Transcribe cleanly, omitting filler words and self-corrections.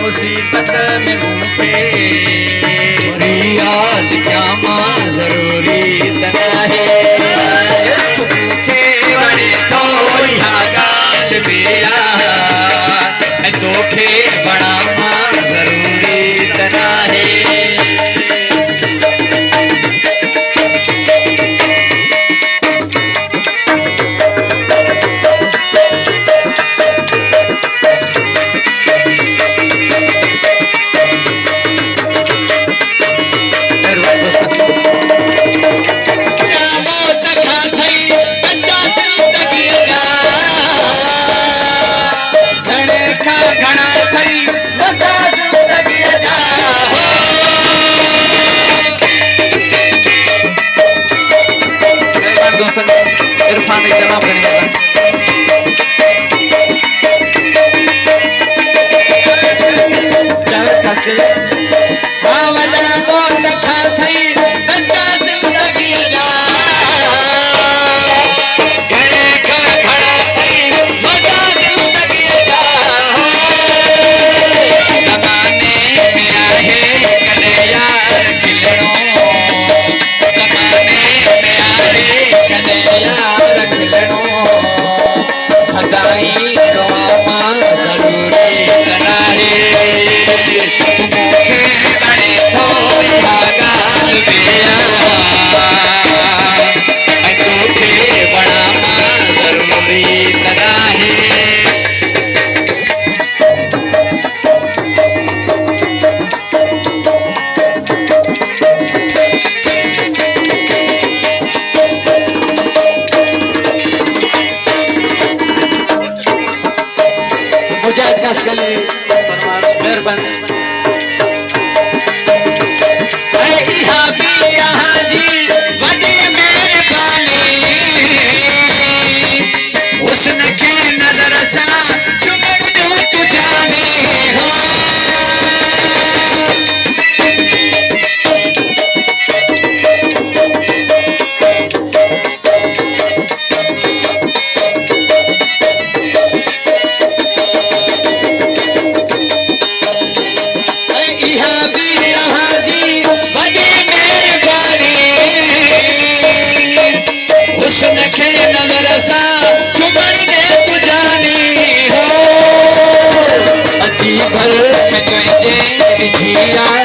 मुसीबत में मुझे याद क्या मां जरूरी तना है तुखे बड़े तो यहाँ गाल मेरा दोखे बड़ा मां जरूरी तना है इरफान एक जनाब करने जावेद खास के आवला बहुत खा थई बच्चा जिंदगी जा घरे का खड़ा थई बच्चा जिंदगी जा जमाने में आहे कने यार खिलणो जमाने में आहे कने यार खिलणो सदाई रोमा जरूरी तना है तुमखे बड़े तो यहाँ गाल मेरा तुखे बड़ा मां जरूरी तना है मुजाहिद खास के लिए मेहरबान यहाँ भी यहाँ जी बड़ी मेहरबानी हुस्न के नजर सा चुमन दे तू जाने हो भर में तुझे जिया